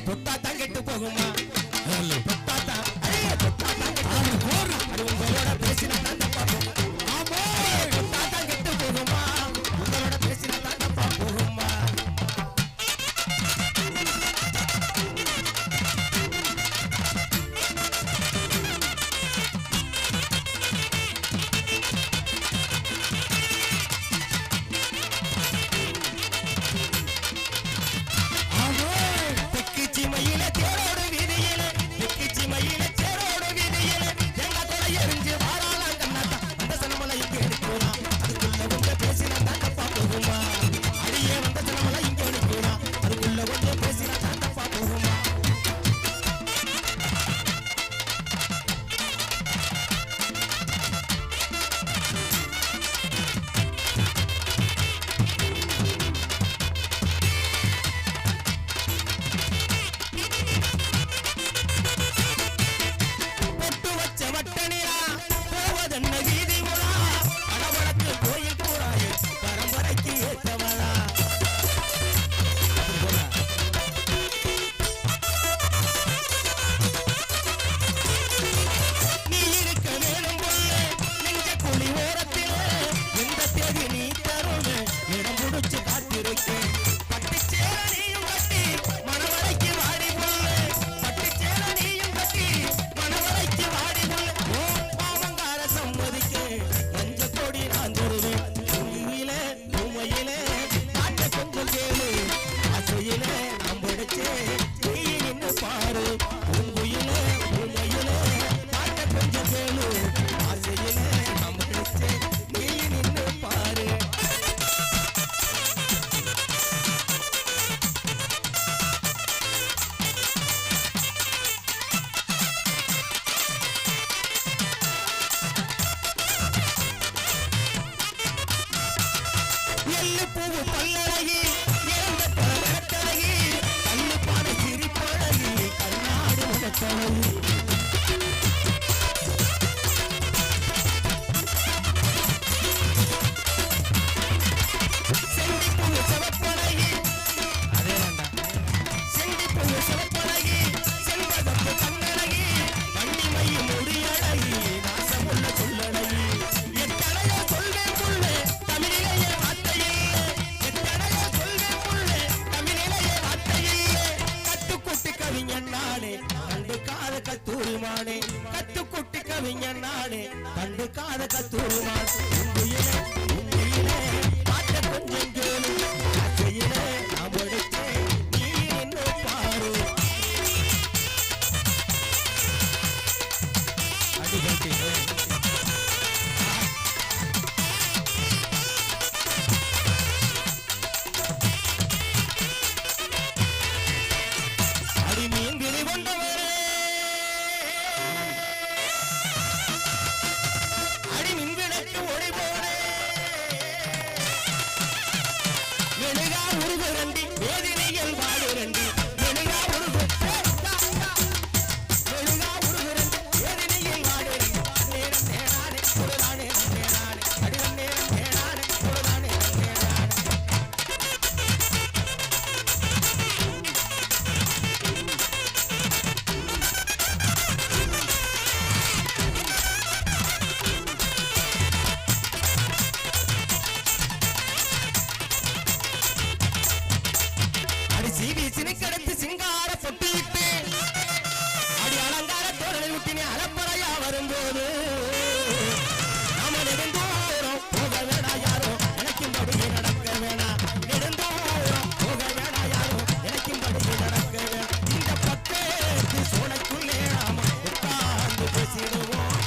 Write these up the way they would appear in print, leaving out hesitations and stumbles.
தொட்டா தான் கெட்டு போகுமா தொட்டா தான் தொட்டா தான் கெட்டு போகும் அது உங்களோட பேசினா தான் தப்பா போகும் தொட்டா தான் கெட்டு போகுமா உங்களோட பேசினா தான் தப்பா போகுமா கட்டுக்குட்டி கவிஞன் நானே கண்டு காத கத்தூருமான் பாட்ட கொஞ்சம் கேளு ஆசையிலே அவடுச்சே நீ என்ன பாரு அடிகட்டி அடி மீன்கிளி கொண்டவரே சினிக்கடத்து சிங்கார பொட்டிட்டு அடி அலங்கார தோரணை விட்டினே அலப்பறையா வரும்போது நாம நெடுந்தோறும் போக வேணா யாரோ எனக்கும்படியே நடக்க வேணா நெடுந்தோறும் போக வேணா யாரோ எனக்கும்படியே நடக்க வேணா இந்த பக்கத்து சோலைக்குள்ளே நாம உட்கார்ந்து பேசிடுவோம்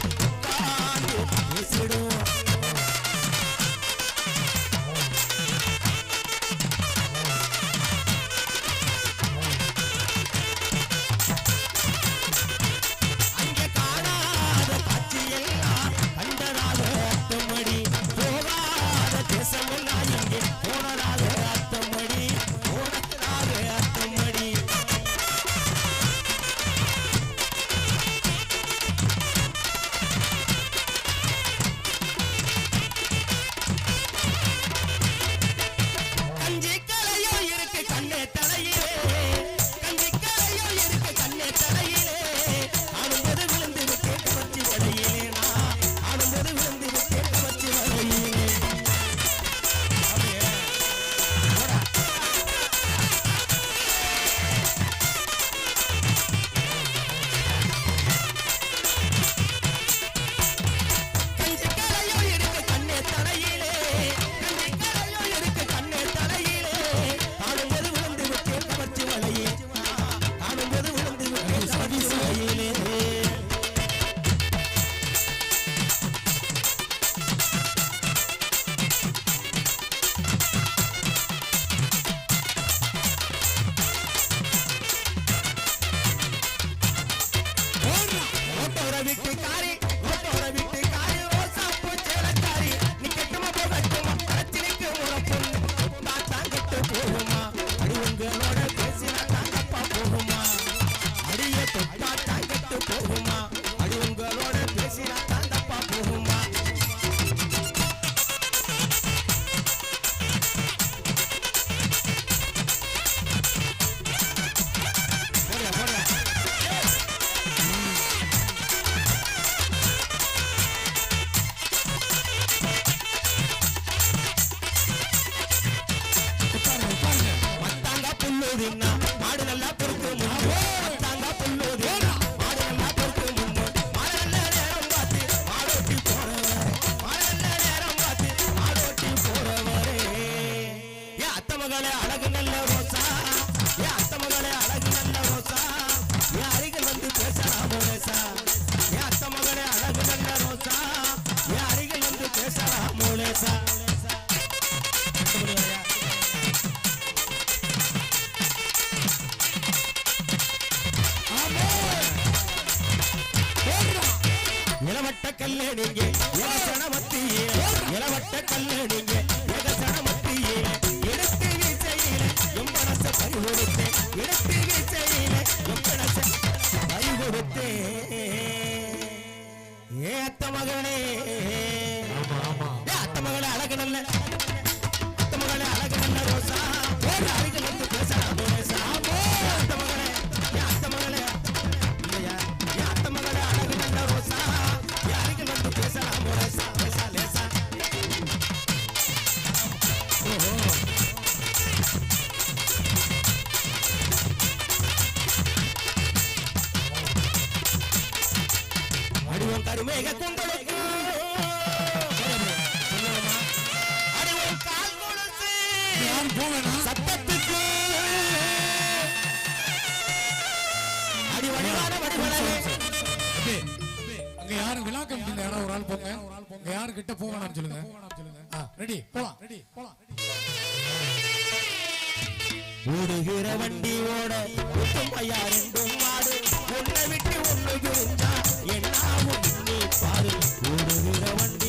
புல்லுதின்னா மாடு நல்லா பொறுக்கு முன்னே தாங்க புல்லுதின்னா மாடு நல்லா பொறுக்கு முன்னே மாடு நல்ல நேரம் பார்த்து மாடோட்டி போறவரே மாடு நல்ல நேரம் பார்த்து மாடோட்டி போறவரே ஏ அத்த மகளே அழகு நல்ல ரோசா ஏ அத்த மகளே அழகு நல்ல ரோசா ஏ அருகில் வந்து பேசலாம் மூலேசா ஏ அத்த மகளே அழகு நல்ல ரோசா ஏ அருகில் வந்து பேசலாம் மூலேசா இளவட்ட கல்லே நீங்க ஏகசன மத்தியே இளவட்ட கல்லே நீங்க ஏகசன மத்தியே எடுத்து வீச்சையில எம் மனச பறி கொடுத்தே எடுத்து வீச்சையில எம் மனச பறி கொடுத்தே ஏ அத்த மகளே அத்த மகளே அழகு நல்ல அத்த மகளே அழகு நல்ல ரோசா அருகில் வந்து பேசலாம் ரோசா அத்த மகளே அத்த மகளே இல்லையா அத்த மகளே அழகு நல்ல ரோசா அருகில் வந்து பேசலாம் ரோசா லேசா லேசா அடிவம் கருமேக குந்தலுக்கு அடிவம் கால் கொலுசு சத்தத்துக்கு அடி வடிவான வடிவழகே அங்க யாரும் விழா கமிட்டில யாரோ ஒரு ஆள் போங்க அங்க யாரு கிட்ட போகணும்னு சொல்லுங்க ரெடி போலாம் ரெடி போலாம் ஓடுகிற வண்டி ஓட கூட்டம் ஐயா ரெண்டும் மாடு ஒன்றை விட்டு ஒண்ணு பிரிஞ்சா என்ன நீ பாரு ஓடுகிற வண்டி